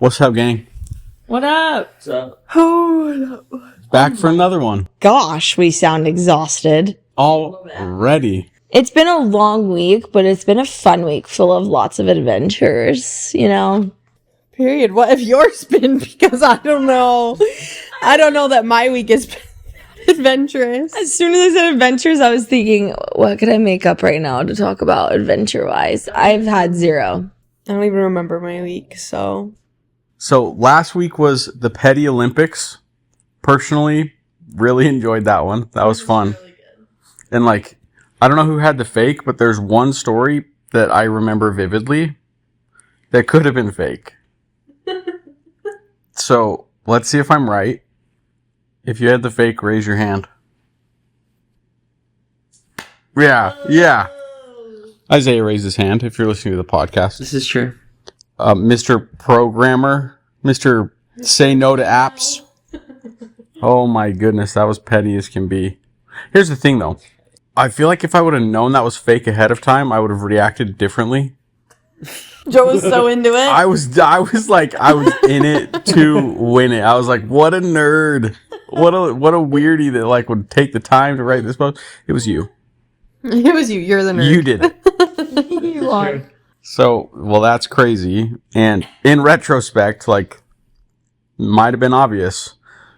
What's up, gang? What up? What's up? Oh, Back for another one. gosh, we sound exhausted. Already. It's been a long week, but it's been a fun week full of lots of adventures, you know? Period. What have yours been? Because I don't know. I don't know that my week has been adventurous. As soon as I said adventures, I was thinking, what could I make up right now to talk about adventure-wise? I've had zero. I don't even remember my week, so. So last week was the Petty Olympics. Personally, really enjoyed that one. That was fun. Really good. And like, I don't know who had the fake, but there's one story that I remember vividly that could have been fake. So let's see if I'm right. If you had the fake, raise your hand. Yeah. Isaiah raised his hand if you're listening to the podcast. This is true. Mr. Programmer, Mr. Say No to Apps. Oh my goodness, that was petty as can be. Here's the thing though. I feel like if I would have known that was fake ahead of time, I would have reacted differently. Joe was so into it. I was in it to win it. I was like, what a nerd. What a weirdie that like would take the time to write this post. It was you. It was you. You're the nerd. You did it. You are. So, well, that's crazy. And in retrospect, like, might have been obvious.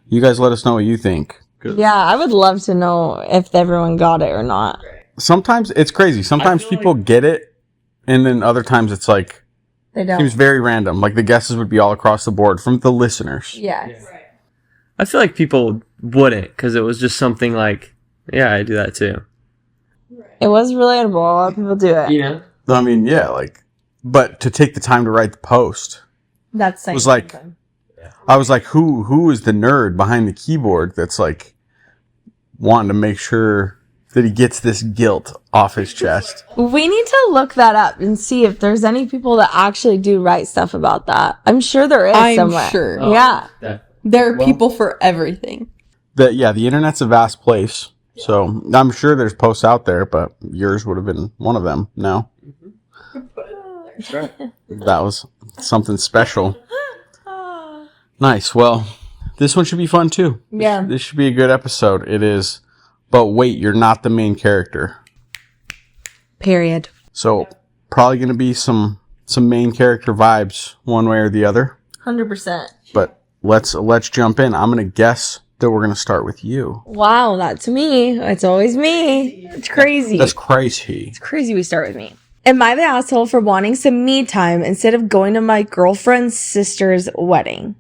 You guys let us know what you think. Yeah, I would love to know if everyone got it or not. Sometimes it's crazy. Sometimes people get it, and then other times it's like, They don't. seems very random. Like the guesses would be all across the board from the listeners. Yes. Right. I feel like people wouldn't, because it was just something like, yeah, I do that too. It was relatable. A lot of people do it. You know? I mean, yeah, like, but to take the time to write the post That's was like, I was like, who is the nerd behind the keyboard that's like wanting to make sure that he gets this guilt off his chest? We need to look that up and see if there's any people that actually do write stuff about that. I'm sure there is I'm somewhere. sure. Yeah. There are people for everything. The internet's a vast place. So I'm sure there's posts out there, but yours would have been one of them. No. That's right. That was something special. Nice. Well, this one should be fun too. Yeah. This should be a good episode. It is. But wait, you're not the main character. Period. So probably going to be some main character vibes one way or the other. 100%. But let's jump in. I'm going to guess that we're going to start with you. Wow, that's me. It's always me. It's crazy. That's crazy. It's crazy we start with me. Am I the asshole for wanting some me time instead of going to my girlfriend's sister's wedding?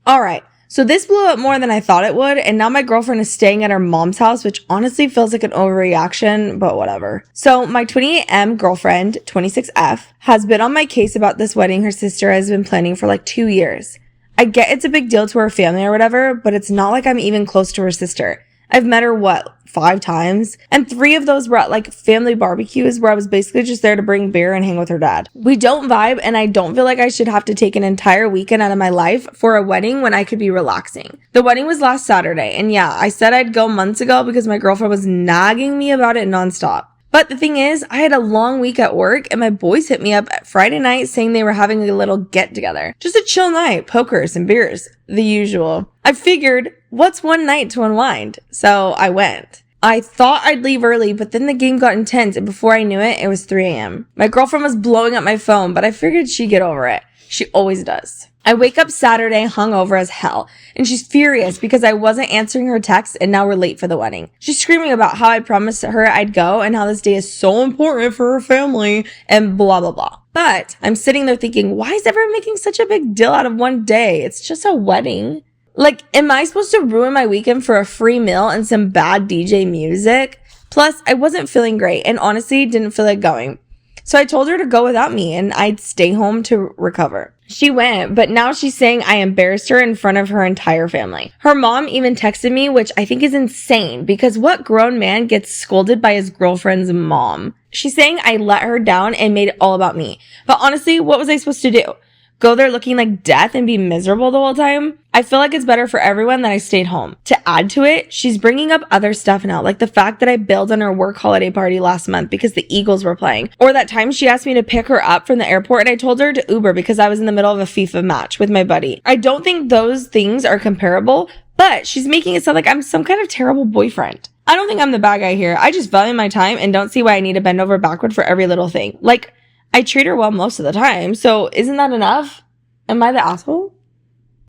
All right. So this blew up more than I thought it would, and now my girlfriend is staying at her mom's house, which honestly feels like an overreaction, but whatever. So my 28M girlfriend, 26F, has been on my case about this wedding her sister has been planning for like 2 years. I get it's a big deal to her family or whatever, but it's not like I'm even close to her sister. I've met her, 5 times? And 3 of those were at like family barbecues where I was basically just there to bring beer and hang with her dad. We don't vibe, and I don't feel like I should have to take an entire weekend out of my life for a wedding when I could be relaxing. The wedding was last Saturday, and yeah, I said I'd go months ago because my girlfriend was nagging me about it nonstop. But the thing is, I had a long week at work, and my boys hit me up Friday night saying they were having a little get-together. Just a chill night, poker, some beers, the usual. I figured, what's one night to unwind? So I went. I thought I'd leave early, but then the game got intense, and before I knew it, it was 3 a.m. My girlfriend was blowing up my phone, but I figured she'd get over it. She always does. I wake up Saturday hungover as hell, and she's furious because I wasn't answering her texts and now we're late for the wedding. She's screaming about how I promised her I'd go and how this day is so important for her family and blah, blah, blah. But I'm sitting there thinking, why is everyone making such a big deal out of one day? It's just a wedding. Like, am I supposed to ruin my weekend for a free meal and some bad DJ music? Plus, I wasn't feeling great and honestly didn't feel like going. So I told her to go without me and I'd stay home to recover. She went, but now she's saying I embarrassed her in front of her entire family. Her mom even texted me, which I think is insane because what grown man gets scolded by his girlfriend's mom? She's saying I let her down and made it all about me. But honestly, what was I supposed to do? go there looking like death and be miserable the whole time. I feel like it's better for everyone that I stayed home. To add to it, she's bringing up other stuff now, like the fact that I bailed on her work holiday party last month because the Eagles were playing, or that time she asked me to pick her up from the airport and I told her to Uber because I was in the middle of a FIFA match with my buddy. I don't think those things are comparable, but she's making it sound like I'm some kind of terrible boyfriend. I don't think I'm the bad guy here. I just value my time and don't see why I need to bend over backward for every little thing. Like, I treat her well most of the time, so isn't that enough? Am I the asshole?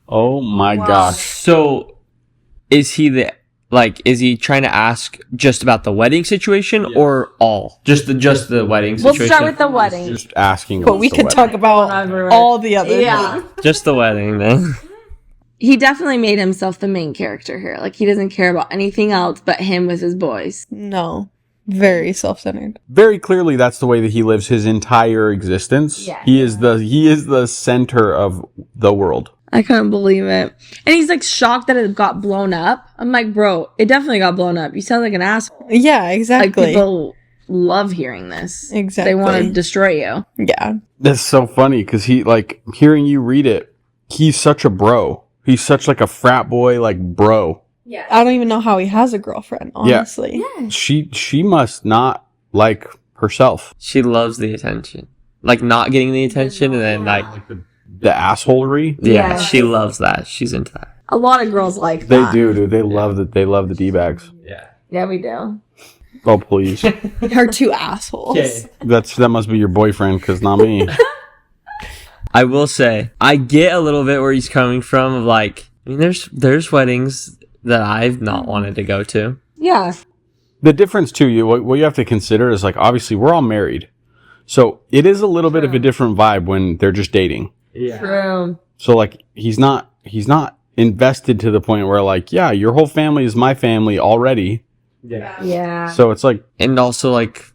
Oh my gosh. So, is he trying to ask just about the wedding situation or all? Just the wedding situation? We'll start with the wedding. Just asking. But we could talk about all the other things. Just the wedding, then. He definitely made himself the main character here. Like, he doesn't care about anything else but him with his boys. No. Very self-centered. Very clearly, that's the way that he lives his entire existence. Yeah. He is the center of the world. I couldn't believe it. And he's like shocked that it got blown up. I'm like, bro, it definitely got blown up. You sound like an asshole. Yeah, Like, exactly. people love hearing this. Exactly. They want to destroy you. Yeah. That's so funny because he, like, hearing you read it, he's such a bro. He's such like a frat boy, like, bro. Yeah. I don't even know how he has a girlfriend, honestly. Yeah. She must not like herself. She loves the attention. Like, not getting the attention and then, like, The assholery. yeah, Yeah. she loves that. She's into that. A lot of girls like They that. do, dude. They love that. They love the D-bags. Yeah. Yeah, we do. Oh, please. Her two assholes. That must be your boyfriend, because not me. I will say, I get a little bit where he's coming from of like, I mean, there's weddings that I've not wanted to go to. Yeah. The difference too, what you have to consider is, like, obviously we're all married, so it is a little bit of a different vibe when they're just dating. Yeah. True. So, like, he's not invested to the point where, like, yeah, your whole family is my family already. Yeah. Yeah. So it's like, And also, like,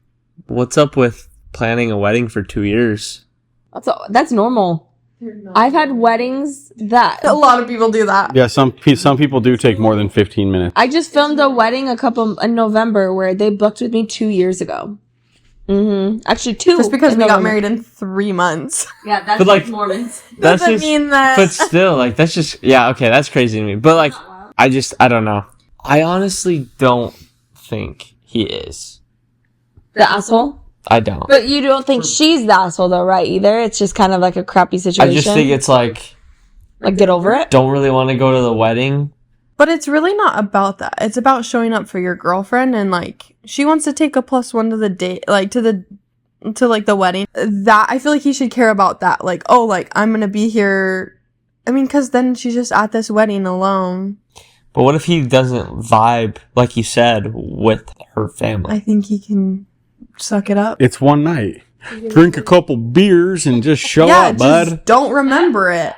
what's up with planning a wedding for 2 years? That's normal. I've had weddings that A lot of people do that. yeah, some people do take more than 15 minutes. I just filmed a wedding in November where they booked with me 2 years ago. Actually, two. Just because in we got November. married in 3 months. Yeah, that's But, like, Mormons. That's Doesn't just, mean that. but still, like, that's just, yeah, okay, that's crazy to me. But, like, I don't know. I honestly don't think he is. The asshole? I don't. But you don't think she's the asshole though, right? Either. It's just kind of like a crappy situation. I just think it's like, like, get over it. don't really want to go to the wedding. But it's really not about that. It's about showing up for your girlfriend, and like she wants to take a +1 to the date, like to the wedding. That I feel like he should care about that. Like, oh, like I'm gonna be here. I mean, because then she's just at this wedding alone. But what if he doesn't vibe, like you said, with her family? I think he can suck it up. It's one night. Drink a couple beers and just show up, just bud. don't remember it.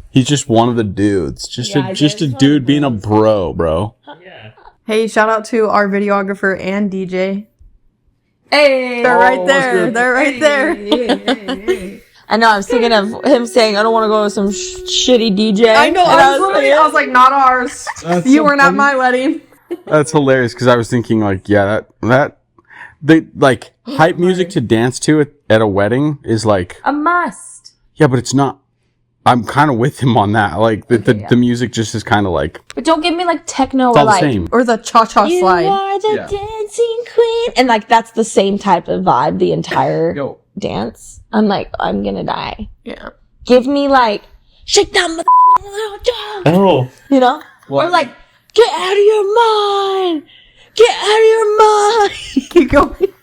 He's just one of the dudes. Just a dude being a bro. Hey, shout out to our videographer and DJ. Hey, They're right there. They're right there. I know. I was thinking of him saying, "I don't want to go to some shitty DJ." I know. And I was like, not ours. You weren't at my wedding. That's hilarious because I was thinking, like, yeah, that they like hype music to dance to at a wedding is like, a must. yeah, but it's not. I'm kind of with him on that. Like the music just is kind of like, But don't give me like techno it's or all the like same. Or the cha-cha you slide. are the dancing queen, and like that's the same type of vibe the entire dance. I'm like, I'm gonna die. Yeah. Give me like shake that little dog, Oh. you know, or like get out of your mind, get out of your mind. Keep going.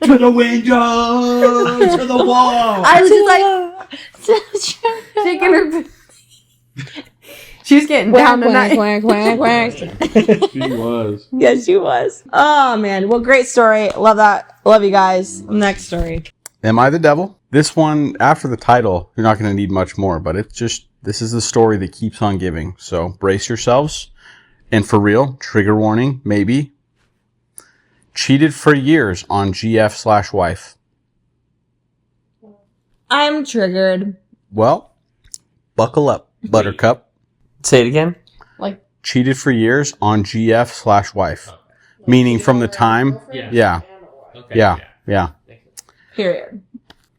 To the window, to the wall. I was just like shaking her. She was getting down tonight. Quack, quack, quack. She was. Yes, she was. Oh man, well, great story. Love that. Love you guys. Next story. Am I the devil? This one, after the title, you're not going to need much more, but it's just, this is the story that keeps on giving. So brace yourselves. And for real, trigger warning, maybe. Cheated for years on GF/wife. I'm triggered. Well, buckle up, buttercup. Say it again. Like, Cheated for years on GF/wife. Meaning from the time. Yeah. Okay. Yeah. period.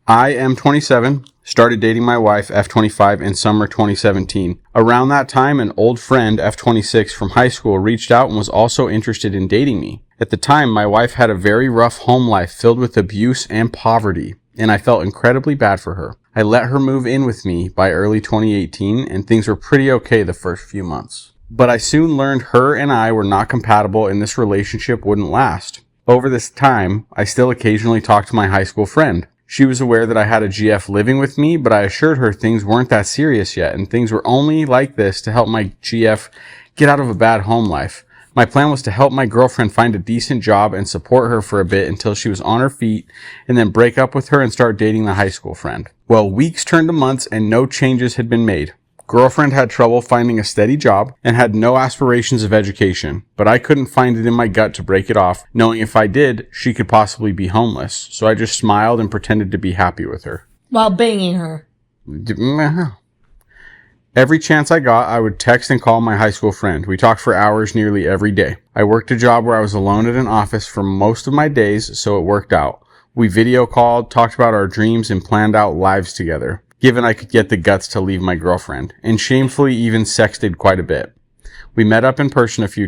I am 27. Started dating my wife, F25, in summer 2017. Around that time, an old friend, F26, from high school reached out and was also interested in dating me. At the time, my wife had a very rough home life filled with abuse and poverty, and I felt incredibly bad for her. I let her move in with me by early 2018, and things were pretty okay the first few months. But I soon learned her and I were not compatible and this relationship wouldn't last. Over this time, I still occasionally talk to my high school friend. She was aware that I had a GF living with me, but I assured her things weren't that serious yet, and things were only like this to help my GF get out of a bad home life. My plan was to help my girlfriend find a decent job and support her for a bit until she was on her feet, and then break up with her and start dating the high school friend. Well, weeks turned to months and no changes had been made. Girlfriend had trouble finding a steady job and had no aspirations of education, but I couldn't find it in my gut to break it off, knowing if I did, she could possibly be homeless. So I just smiled and pretended to be happy with her. While banging her. Every chance I got, I would text and call my high school friend. We talked for hours nearly every day. I worked a job where I was alone at an office for most of my days, so it worked out. We video called, talked about our dreams, and planned out lives together, given I could get the guts to leave my girlfriend, and shamefully even sexted quite a bit. We met up in person a few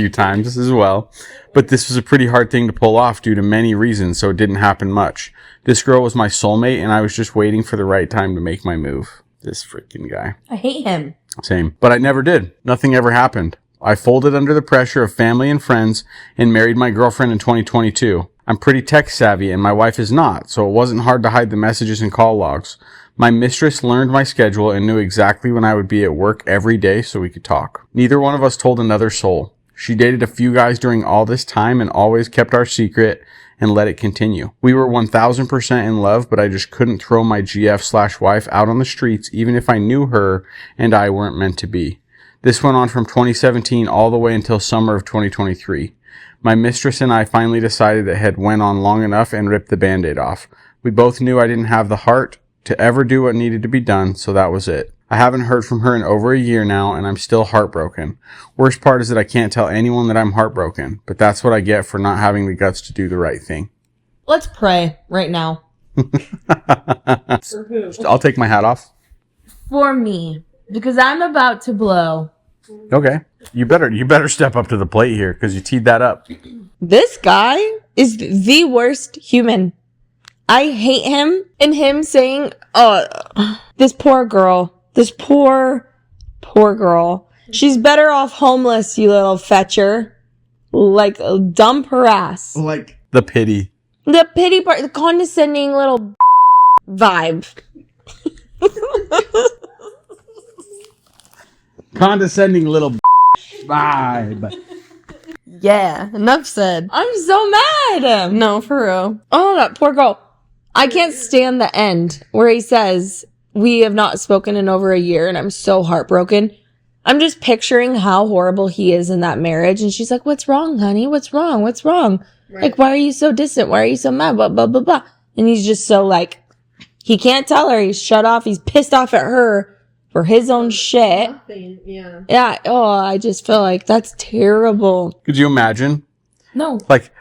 times as well, but this was a pretty hard thing to pull off due to many reasons, so it didn't happen much. This girl was my soulmate, and I was just waiting for the right time to make my move. This freaking guy. I hate him. Same. But I never did. Nothing ever happened. I folded under the pressure of family and friends and married my girlfriend in 2022. I'm pretty tech savvy and my wife is not, so it wasn't hard to hide the messages and call logs. My mistress learned my schedule and knew exactly when I would be at work every day so we could talk. Neither one of us told another soul. She dated a few guys during all this time and always kept our secret and let it continue. We were 1000% in love, but I just couldn't throw my GF/wife out on the streets even if I knew her and I weren't meant to be. This went on from 2017 all the way until summer of 2023. My mistress and I finally decided it had went on long enough and ripped the Band-Aid off. We both knew I didn't have the heart to ever do what needed to be done, so that was it. I haven't heard from her in over a year now, and I'm still heartbroken. Worst part is that I can't tell anyone that I'm heartbroken, but that's what I get for not having the guts to do the right thing. Let's pray right now. For who? I'll take my hat off. For me. Because I'm about to blow. Okay. You better step up to the plate here, because you teed that up. This guy is the worst human. I hate him, and him saying, this poor girl. This poor girl. She's better off homeless, you little fetcher. Like, dump her ass. Like the pity. The pity part, the condescending little vibe. Condescending little vibe. Yeah, enough said. I'm so mad at him. No, for real. Oh, that poor girl. I can't stand the end where he says, we have not spoken in over a year and I'm so heartbroken. I'm just picturing how horrible he is in that marriage. And she's like, what's wrong, honey? What's wrong? What's wrong? Right. Like, why are you so distant? Why are you so mad? Blah, blah, blah, blah. And he's just so like, he can't tell her. He's shut off. He's pissed off at her for his own shit. Nothing. Yeah. Yeah. Oh, I just feel like that's terrible. Could you imagine? No. Like,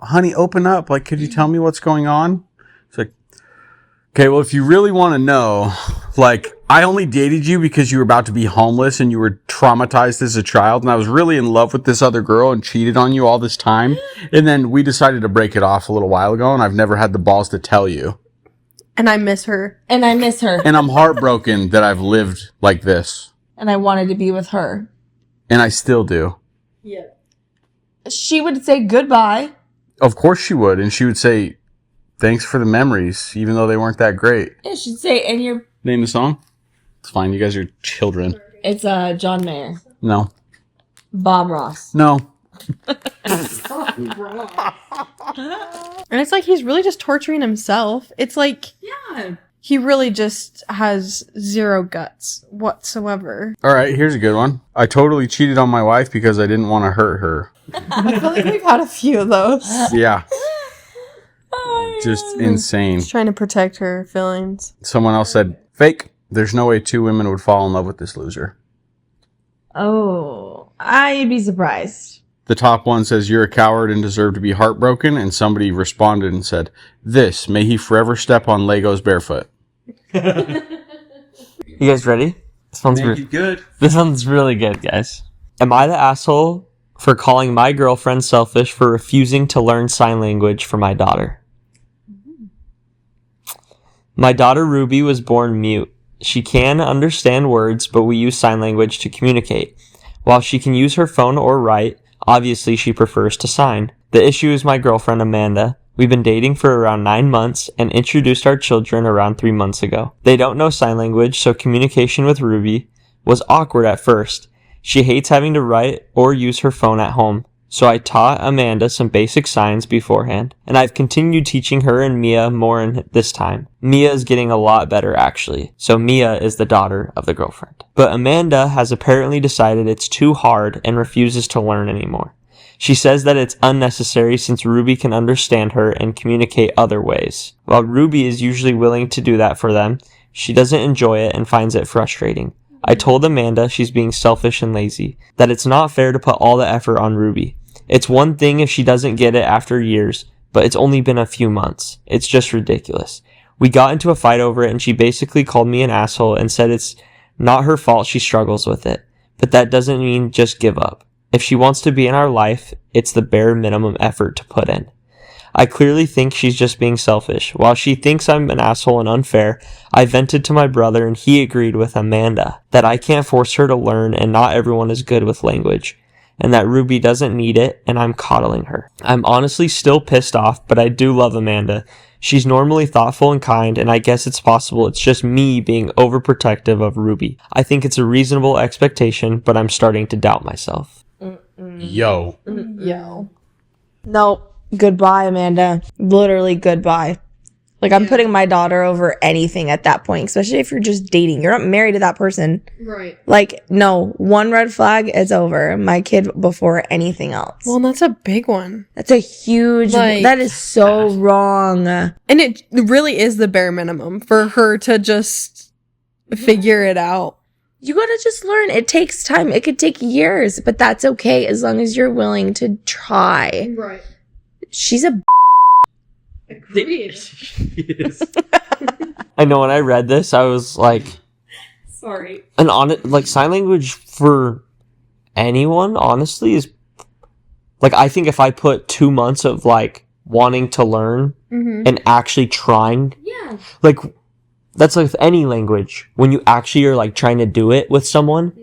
honey, open up. Like, could you tell me what's going on? It's like, okay, well, if you really want to know, like, I only dated you because you were about to be homeless and you were traumatized as a child, and I was really in love with this other girl and cheated on you all this time. And then we decided to break it off a little while ago, and I've never had the balls to tell you. And I miss her. And I miss her. And I'm heartbroken that I've lived like this. And I wanted to be with her. And I still do. Yeah. She would say goodbye. Of course she would. And she would say, thanks for the memories, even though they weren't that great. Yeah, she'd say, and you're... Name the song? It's fine. You guys are children. It's John Mayer. No. Bob Ross. No. And it's like he's really just torturing himself. It's like, Yeah. he really just has zero guts whatsoever. All right, here's a good one. I totally cheated on my wife because I didn't want to hurt her. I feel like we've had a few of those. Yeah. Oh, Just insane. He's trying to protect her feelings. Someone else said, fake. There's no way two women would fall in love with this loser. Oh, I'd be surprised. The top one says, "You're a coward and deserve to be heartbroken." And somebody responded and said, "This, may he forever step on Legos barefoot." You guys ready? This one's good. This one's really good, guys. Am I the asshole for calling my girlfriend selfish for refusing to learn sign language for my daughter? My daughter Ruby was born mute. She can understand words, but we use sign language to communicate. While she can use her phone or write, obviously she prefers to sign. The issue is my girlfriend Amanda. We've been dating for around 9 months and introduced our children around 3 months ago. They don't know sign language, so communication with Ruby was awkward at first. She hates having to write or use her phone at home, so I taught Amanda some basic signs beforehand, and I've continued teaching her and Mia more in this time. Mia is getting a lot better, actually, so Mia is the daughter of the girlfriend. But Amanda has apparently decided it's too hard and refuses to learn anymore. She says that it's unnecessary since Ruby can understand her and communicate other ways. While Ruby is usually willing to do that for them, she doesn't enjoy it and finds it frustrating. I told Amanda she's being selfish and lazy, that it's not fair to put all the effort on Ruby. It's one thing if she doesn't get it after years, but it's only been a few months. It's just ridiculous. We got into a fight over it and she basically called me an asshole and said it's not her fault she struggles with it. But that doesn't mean just give up. If she wants to be in our life, it's the bare minimum effort to put in. I clearly think she's just being selfish. While she thinks I'm an asshole and unfair, I vented to my brother and he agreed with Amanda that I can't force her to learn and not everyone is good with language, and that Ruby doesn't need it and I'm coddling her. I'm honestly still pissed off, but I do love Amanda. She's normally thoughtful and kind, and I guess it's possible it's just me being overprotective of Ruby. I think it's a reasonable expectation, but I'm starting to doubt myself. Yo. Yo. Nope. Goodbye, Amanda. Literally goodbye. Like, I'm putting my daughter over anything at that point, especially if you're just dating. You're not married to that person. Right. Like, no, one red flag, it's over. My kid before anything else. Well, that's a big one. That's a huge, Like- that is so wrong. And it really is the bare minimum for her to just figure it out. You gotta just learn. It takes time. It could take years, but that's okay as long as you're willing to try. Right. She's a I know when I read this, I was like, Sorry. like sign language for anyone, honestly, is like, I think if I put 2 months of like wanting to learn and actually trying, like, that's like with any language. When you actually are like trying to do it with someone,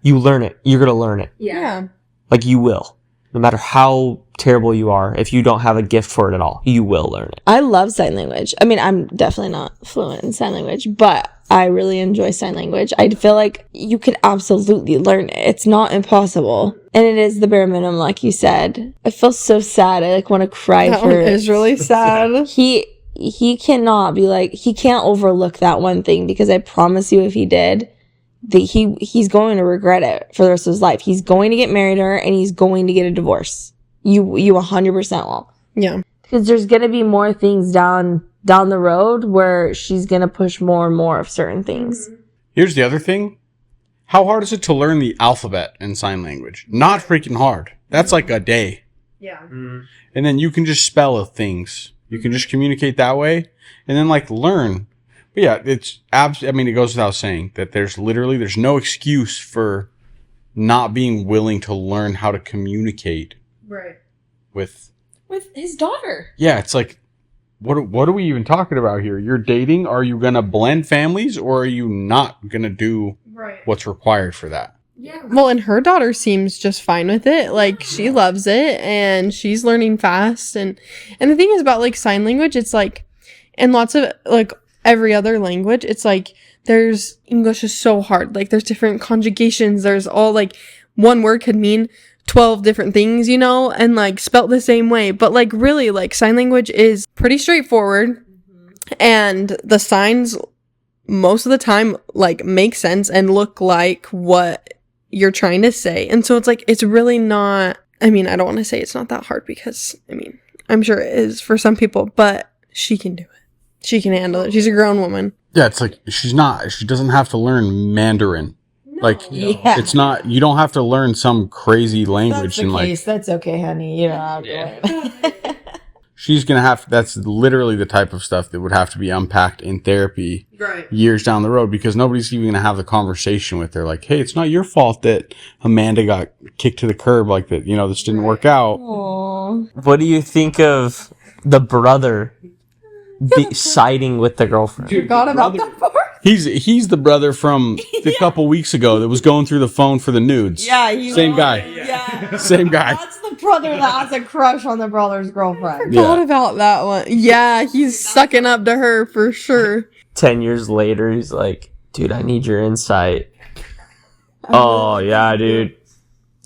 you learn it. You're gonna learn it. Yeah. Like, you will. No matter how terrible you are, if you don't have a gift for it at all, you will learn it. I love sign language. I mean, I'm definitely not fluent in sign language, but I really enjoy sign language. I feel like you can absolutely learn it. It's not impossible. And it is the bare minimum, like you said. I feel so sad. I like want to cry That for one is really sad. He cannot be like, he can't overlook that one thing, because I promise you if he did, that he's going to regret it for the rest of his life. He's going to get married to her and he's going to get a divorce. You 100% will. Yeah. Because there's going to be more things down the road where she's going to push more and more of certain things. Here's the other thing. How hard is it to learn the alphabet in sign language? Not freaking hard. That's like a day. Yeah. And then you can just spell things. You can just communicate that way and then like learn. But yeah, it's I mean, it goes without saying that there's no excuse for not being willing to learn how to communicate Right. with his daughter. Yeah, it's like, what are we even talking about here? You're dating. Are you going to blend families, or are you not going to do what's required for that? Yeah. Well, and her daughter seems just fine with it. Like, she loves it and she's learning fast. And the thing is about like sign language, it's like, in lots of like every other language, it's like there's English is so hard. Like, there's different conjugations. There's all like one word could mean 12 different things, you know, and like spelt the same way. But like really, like sign language is pretty straightforward, and the signs most of the time like make sense and look like what you're trying to say. And so it's like, it's really not, I mean, I don't want to say it's not that hard, because I mean, I'm sure it is for some people, but she can do it. She can handle it. She's a grown woman. Yeah, it's like she doesn't have to learn Mandarin. Like, Yeah. it's not, you don't have to learn some crazy language. That's the And like, case. That's okay, honey. You don't have to. she's going to have, that's literally the type of stuff that would have to be unpacked in therapy years down the road, because nobody's even going to have the conversation with her. Like, hey, it's not your fault that Amanda got kicked to the curb like that. You know, this didn't work out. Aww. What do you think of the brother siding with the girlfriend? Forgot about that part. He's the brother from a couple weeks ago that was going through the phone for the nudes. Yeah, Same guy. Yeah. Same guy. That's the brother that has a crush on the brother's girlfriend. Forgot about that one. Yeah, he's sucking up to her for sure. 10 years later, he's like, dude, I need your insight. Oh, yeah, dude.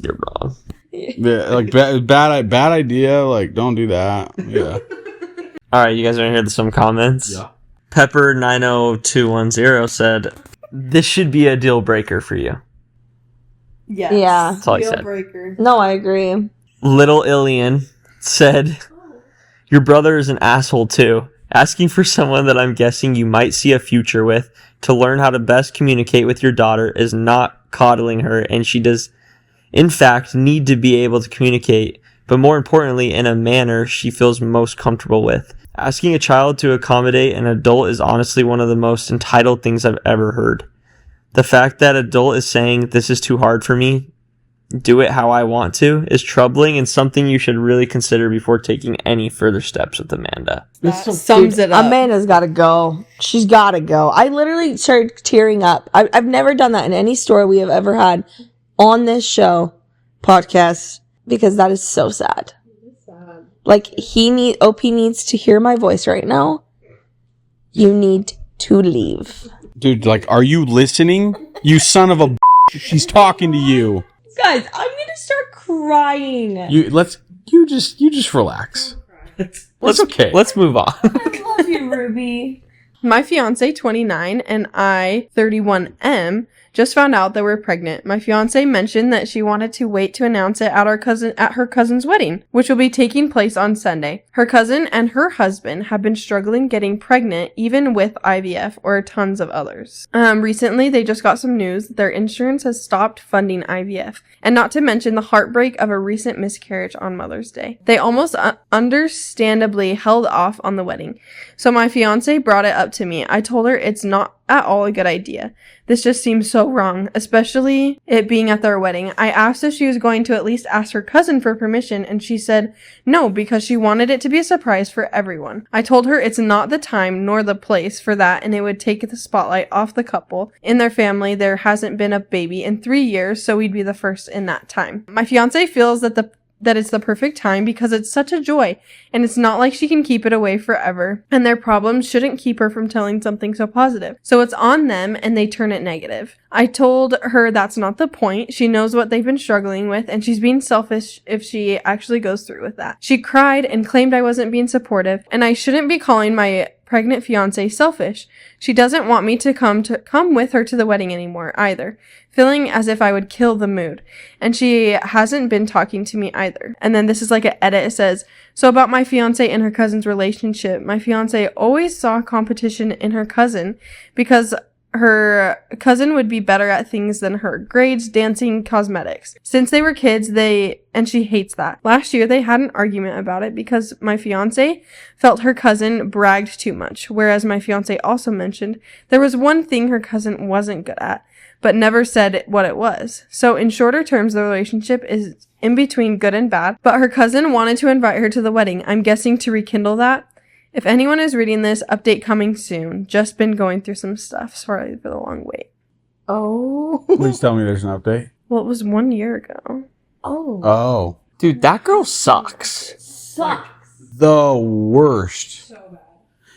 You're wrong. Yeah, like bad idea. Like, don't do that. Yeah. All right, you guys want to hear some comments? Yeah. Pepper90210 said, this should be a deal breaker for you. Yes. Yeah. That's all I said. Breaker. No, I agree. Little Ilian said, your brother is an asshole too. Asking for someone that I'm guessing you might see a future with to learn how to best communicate with your daughter is not coddling her, and she does, in fact, need to be able to communicate, but more importantly, in a manner she feels most comfortable with. Asking a child to accommodate an adult is honestly one of the most entitled things I've ever heard. The fact that adult is saying, this is too hard for me, do it how I want to, is troubling and something you should really consider before taking any further steps with Amanda. That sums it up. Amanda's got to go. She's got to go. I literally started tearing up. I've never done that in any story we have ever had on this show, podcast, because that is so sad. Like, OP needs to hear my voice right now. You need to leave. Dude, like, are you listening? You son of a b****. She's talking to you. Guys, I'm going to start crying. You just relax. It's okay. Let's move on. I love you, Ruby. My fiance, 29, and I, 31M, just found out that we're pregnant. My fiance mentioned that she wanted to wait to announce it at her cousin's wedding, which will be taking place on Sunday. Her cousin and her husband have been struggling getting pregnant, even with IVF or tons of others. Recently, they just got some news that their insurance has stopped funding IVF, and not to mention the heartbreak of a recent miscarriage on Mother's Day. They almost understandably held off on the wedding. So my fiance brought it up to me. I told her it's not at all a good idea. This just seems so wrong, especially it being at their wedding. I asked if she was going to at least ask her cousin for permission, and she said no, because she wanted it to be a surprise for everyone. I told her it's not the time nor the place for that, and it would take the spotlight off the couple. In their family, there hasn't been a baby in 3 years, so we'd be the first in that time. My fiance feels that it's the perfect time because it's such a joy, and it's not like she can keep it away forever, and their problems shouldn't keep her from telling something so positive. So it's on them, and they turn it negative. I told her that's not the point. She knows what they've been struggling with, and she's being selfish if she actually goes through with that. She cried and claimed I wasn't being supportive, and I shouldn't be calling my pregnant fiance selfish. She doesn't want me to come with her to the wedding anymore either, feeling as if I would kill the mood. And she hasn't been talking to me either. And then this is like an edit. It says, so about my fiance and her cousin's relationship, my fiance always saw competition in her cousin because her cousin would be better at things than her: grades, dancing, cosmetics. Since they were kids, and she hates that. Last year, they had an argument about it because my fiance felt her cousin bragged too much, whereas my fiance also mentioned there was one thing her cousin wasn't good at, but never said what it was. So in shorter terms, the relationship is in between good and bad, but her cousin wanted to invite her to the wedding. I'm guessing to rekindle that. If anyone is reading this, update coming soon. Just been going through some stuff. Sorry for the long wait. Oh. Please tell me there's an update. Well, it was 1 year ago. Oh. Dude, that girl sucks. Sucks. The worst. So bad.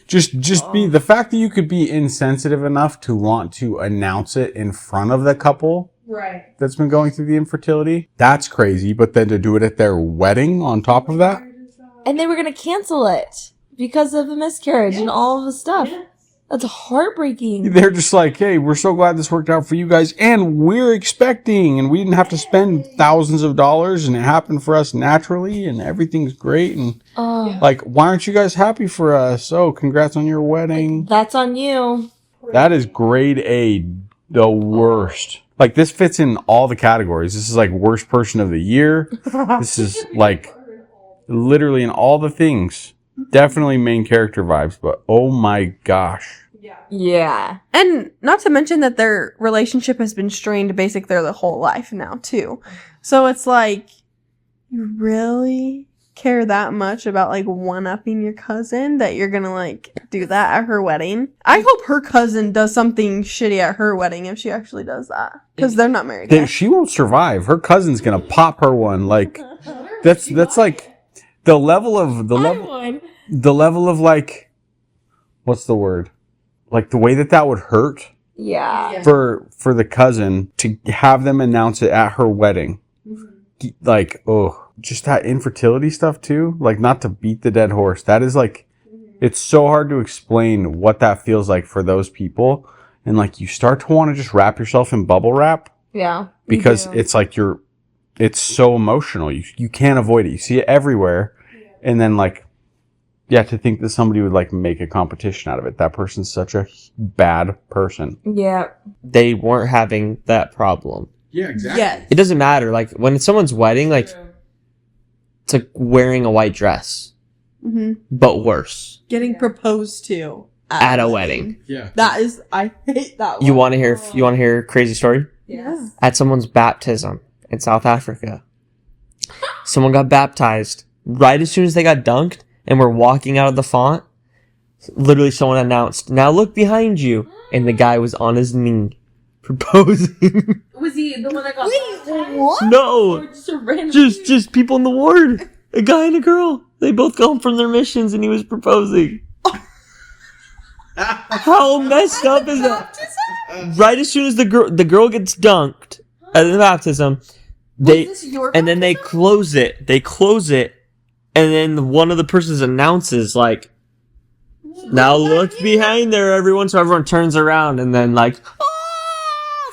Just be the fact that you could be insensitive enough to want to announce it in front of the couple. Right. That's been going through the infertility. That's crazy. But then to do it at their wedding on top of that. And they were going to cancel it because of the miscarriage and all of the stuff. Yes. That's heartbreaking. They're just like, hey, we're so glad this worked out for you guys, and we're expecting, and we didn't have to spend thousands of dollars, and it happened for us naturally, and everything's great, and like, why aren't you guys happy for us? Oh, congrats on your wedding. That's on you. That is grade A, the worst. like this fits in all the categories. This is like worst person of the year. This is like literally in all the things. Definitely main character vibes, but oh my gosh. Yeah. And not to mention that their relationship has been strained basically their whole life now, too. So it's like, you really care that much about, like, one-upping your cousin that you're gonna, like, do that at her wedding? I hope her cousin does something shitty at her wedding if she actually does that. Because they're not married yet. She won't survive. Her cousin's gonna pop her one. Like, that's like the level of like, what's the word? Like the way that would hurt Yeah. for the cousin to have them announce it at her wedding. Like, oh, just that infertility stuff too. Like, not to beat the dead horse. That is like, it's so hard to explain what that feels like for those people. And like, you start to want to just wrap yourself in bubble wrap. Yeah. Because it's like it's so emotional. You can't avoid it. You see it everywhere. And then like, yeah, to think that somebody would like make a competition out of it. That person's such a bad person. Yeah. They weren't having that problem. Yeah, exactly. Yes. It doesn't matter. Like, when it's someone's wedding, like, it's like wearing a white dress, but worse. Getting proposed to At a wedding. Yeah. That is, I hate that one. You want to hear a crazy story? Yes. At someone's baptism in South Africa, someone got baptized right as soon as they got dunked and were walking out of the font. Literally, someone announced, "Now look behind you," and the guy was on his knee proposing. Was he the one that got What? No, just a random just people in the ward, a guy and a girl. They both got home from their missions, and he was proposing. How messed up is that? Right as soon as the girl gets dunked at the baptism, and then they close it. They close it, and then one of the persons announces like, "Now look behind there, everyone." So everyone turns around, and then like,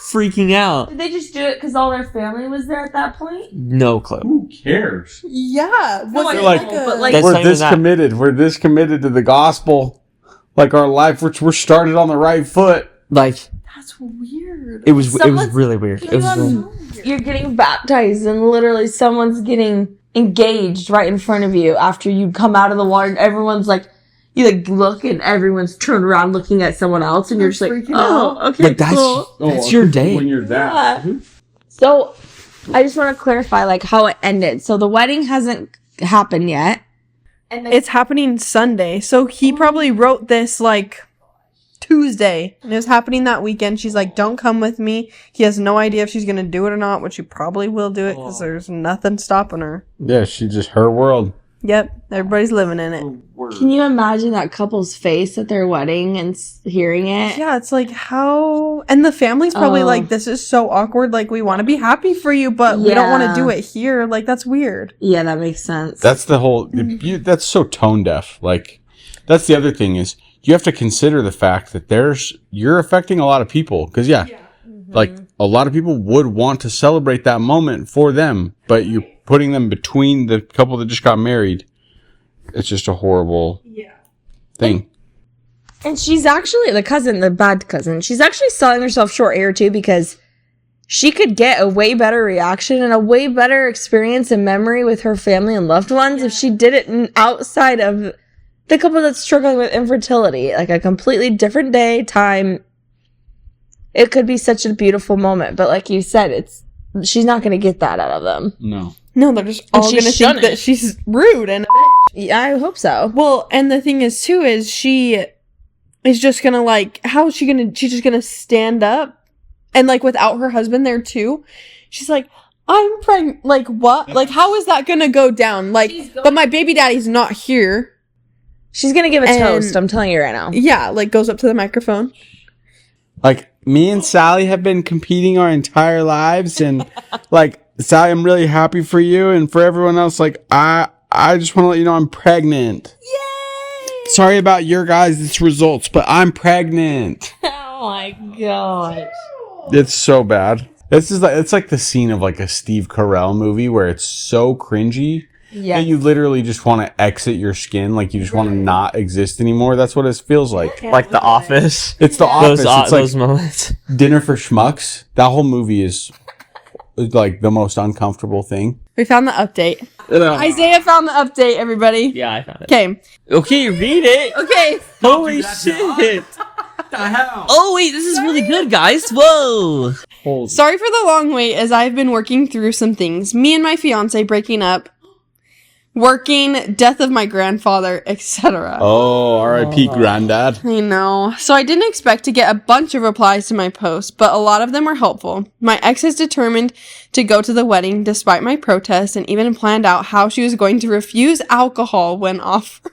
freaking out. Did they just do it because all their family was there at that point? No clue. Who cares? Yeah. No, They're like, but like, That's we're not even this that. committed. We're this committed to the gospel. Like our life, we're started on the right foot. Like, That's weird. it was Someone's- really weird. It was you're getting baptized and literally someone's getting engaged right in front of you after you come out of the water. Everyone's like, you like look and everyone's turned around looking at someone else and you're just like, freaking oh, okay, like that's cool. that's your day. When you're that. Yeah. So I just want to clarify like how it ended. So the wedding hasn't happened yet. And It's happening Sunday. So he probably wrote this like Tuesday. And it was happening that weekend. She's like, "Don't come with me." He has no idea if she's going to do it or not, which she probably will do it because there's nothing stopping her. Yeah, she just her world. Yep. Everybody's living in it. can you imagine that couple's face at their wedding and hearing it? Yeah, it's like how, and the family's probably Oh. like, "This is so awkward. Like, we want to be happy for you, but we don't want to Yeah. do it here." Like, that's weird. Yeah, that makes sense. That's the whole. That's so tone deaf. Like, that's the other thing is you have to consider the fact that you're affecting a lot of people because like a lot of people would want to celebrate that moment for them, but you're putting them between the couple that just got married. It's just a horrible thing. And she's actually, the bad cousin, she's actually selling herself short here too because she could get a way better reaction and a way better experience and memory with her family and loved ones if she did it outside of the couple that's struggling with infertility. Like a completely different day, time. It could be such a beautiful moment. But like you said, she's not going to get that out of them. No. No, they're just And all she going to think shouldn't. that she's rude and Yeah, I hope so. well, and the thing is too is she is just gonna like, how is she gonna, she's just gonna stand up and like without her husband there too, she's like, "I'm pregnant." Like, what? Like, how is that gonna go down? Like, but my baby daddy's not here. She's going to give a And- toast. I'm telling you right now. Yeah, like goes up to the microphone. Like me and Sally have been competing our entire lives, and like Sally, I'm really happy for you, and for everyone else, like I just want to let you know I'm pregnant. Yay! Sorry about your guys' results, but I'm pregnant. Oh my gosh. It's so bad. It's like the scene of like a Steve Carell movie where it's so cringy Yeah. you literally just want to exit your skin, like you just want to not exist anymore. That's what it feels like. Like The Office. It's The Office. It's Those like moments. Dinner for Schmucks. That whole movie is like the most uncomfortable thing. We found the update. Isaiah found the update, everybody. Yeah, I found it. Okay. Okay, read it. Okay. Holy shit. What the hell? Oh, wait, this is really good, guys. Whoa. Sorry for the long wait as I've been working through some things. Me and my fiance breaking up, working, death of my grandfather, etc. Oh, R.I.P. Granddad. I know. So I didn't expect to get a bunch of replies to my post, but a lot of them were helpful. My ex is determined to go to the wedding despite my protests and even planned out how she was going to refuse alcohol when offered.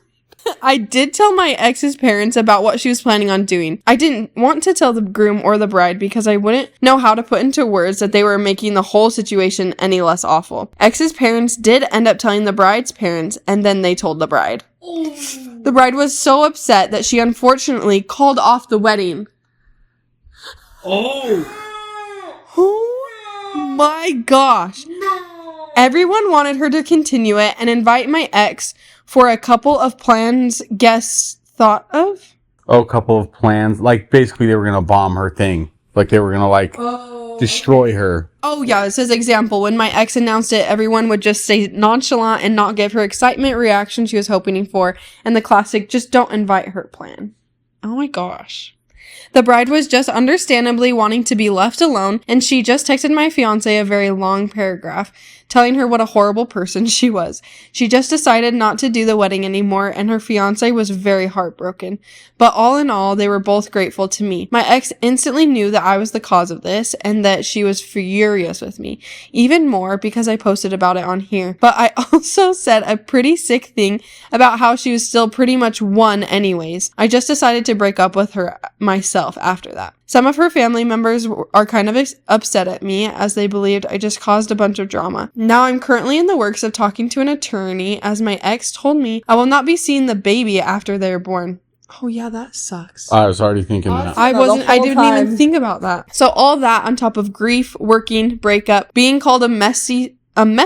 I did tell my ex's parents about what she was planning on doing. I didn't want to tell the groom or the bride because I wouldn't know how to put into words that they were making the whole situation any less awful. Ex's parents did end up telling the bride's parents, and then they told the bride. The bride was so upset that she unfortunately called off the wedding. Oh my gosh. Everyone wanted her to continue it and invite my ex for a couple of plans guests thought of. Oh, a couple of plans. Like, basically, they were going to bomb her thing. Like, they were going to, like, destroy her. Oh, yeah. It says, example, when my ex announced it, everyone would just stay nonchalant and not give her excitement reaction she was hoping for. And the classic, just don't invite her plan. Oh my gosh. The bride was just understandably wanting to be left alone, and she just texted my fiance a very long paragraph telling her what a horrible person she was. She just decided not to do the wedding anymore, and her fiance was very heartbroken. But all in all, they were both grateful to me. My ex instantly knew that I was the cause of this, and that she was furious with me. Even more because I posted about it on here. But I also said a pretty sick thing about how she was still pretty much won anyways. I just decided to break up with her myself after that. Some of her family members are kind of upset at me as they believed I just caused a bunch of drama. Now I'm currently in the works of talking to an attorney as my ex told me I will not be seeing the baby after they're born. Oh yeah, that sucks. I was already thinking that. I didn't even think about that. So all that on top of grief, working, breakup, being called a mess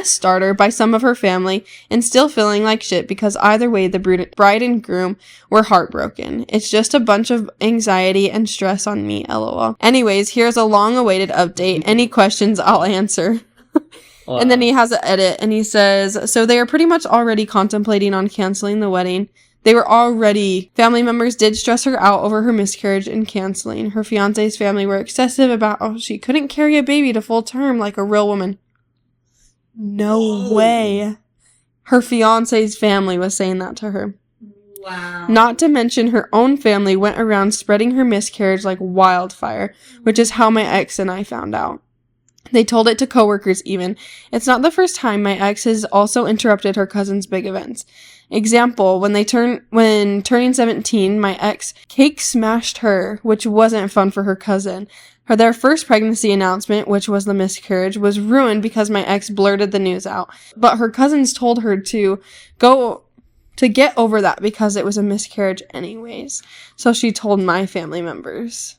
starter by some of her family, and still feeling like shit because either way the bride and groom were heartbroken. It's just a bunch of anxiety and stress on me, lol. Anyways, here's a long-awaited update. Any questions, I'll answer. Wow. And then he has an edit, and he says, so they are pretty much already contemplating on canceling the wedding. Family members did stress her out over her miscarriage and canceling. Her fiance's family were excessive about, she couldn't carry a baby to full term like a real woman. No way. Her fiance's family was saying that to her. Wow. Not to mention her own family went around spreading her miscarriage like wildfire, which is how my ex and I found out. They told it to coworkers even. It's not the first time my ex has also interrupted her cousin's big events. Example, when turning 17, my ex cake smashed her, which wasn't fun for her cousin. Their first pregnancy announcement, which was the miscarriage, was ruined because my ex blurted the news out. But her cousins told her to get over that because it was a miscarriage anyways. So she told my family members.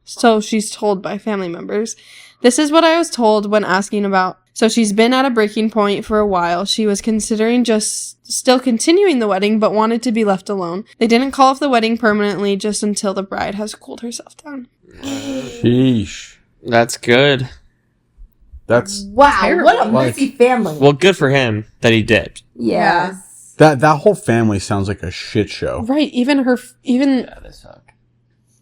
So she's told by family members. This is what I was told when asking about. So she's been at a breaking point for a while. She was considering just still continuing the wedding, but wanted to be left alone. They didn't call off the wedding permanently just until the bride has cooled herself down. Sheesh. That's good. That's wow. terrible. What a messy family. Well, good for him that he did. Yes. that whole family sounds like a shit show. Right. Even They suck.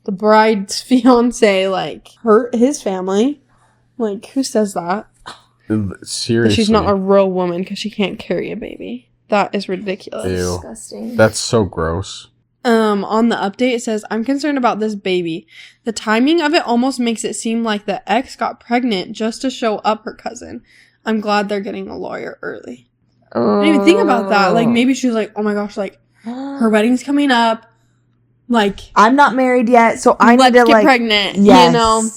the bride's fiance, like his family. Like, who says that? Seriously. That she's not a real woman because she can't carry a baby. That is ridiculous. Ew. Disgusting. That's so gross. On the update, it says, I'm concerned about this baby. The timing of it almost makes it seem like the ex got pregnant just to show up her cousin. I'm glad they're getting a lawyer early. I didn't even think about that. Like, maybe she was like, oh my gosh, like, her wedding's coming up. Like, I'm not married yet, so I need to get like pregnant. yes. You know?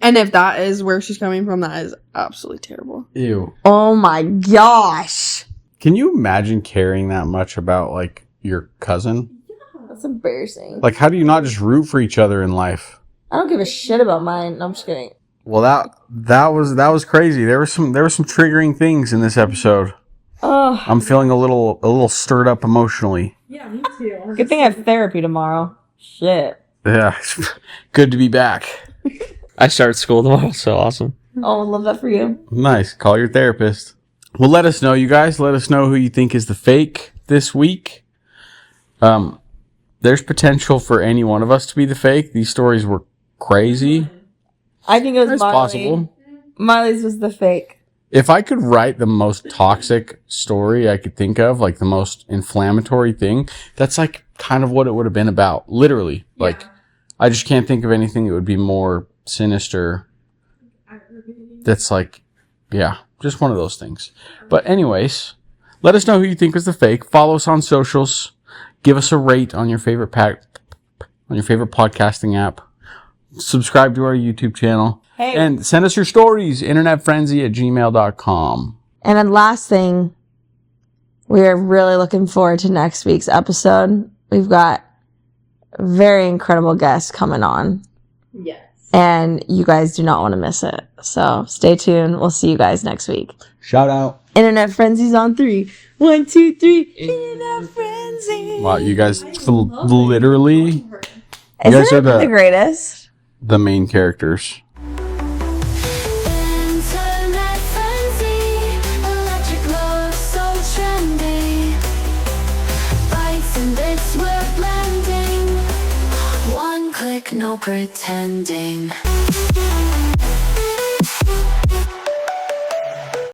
And if that is where she's coming from, that is absolutely terrible. Ew. Oh my gosh. Can you imagine caring that much about, like, your cousin? That's embarrassing. Like, how do you not just root for each other in life? I don't give a shit about mine. No, I'm just kidding. Well, that was crazy. There were some triggering things in this episode. Oh, I'm feeling a little stirred up emotionally. Yeah, me too. good thing I have therapy tomorrow. Shit. Yeah, good to be back. I start school tomorrow, so awesome. Oh, love that for you. Nice. Call your therapist. Well, let us know, you guys. Let us know who you think is the fake this week. There's potential for any one of us to be the fake. These stories were crazy. I think it was It's Miley. possible. Miley's was the fake. If I could write the most toxic story I could think of, like the most inflammatory thing, that's like kind of what it would have been about. Literally. Like, I just can't think of anything that would be more sinister. That's like, yeah, just one of those things. But anyways, let us know who you think was the fake. Follow us on socials. Give us a rate on your favorite podcasting app. Subscribe to our YouTube channel. Hey. And send us your stories, internetfrenzy@gmail.com. And then last thing, we are really looking forward to next week's episode. We've got a very incredible guest coming on. Yes. And you guys do not want to miss it. So stay tuned. We'll see you guys next week. Shout out. Internet Frenzy's on 3. 1, 2, 3. Internet Frenzy. Wow, you guys literally, you Isn't guys it are the greatest? the main characters. Internet Friendsy, electric love so trendy. Bytes and bits we're blending. One click, no pretending.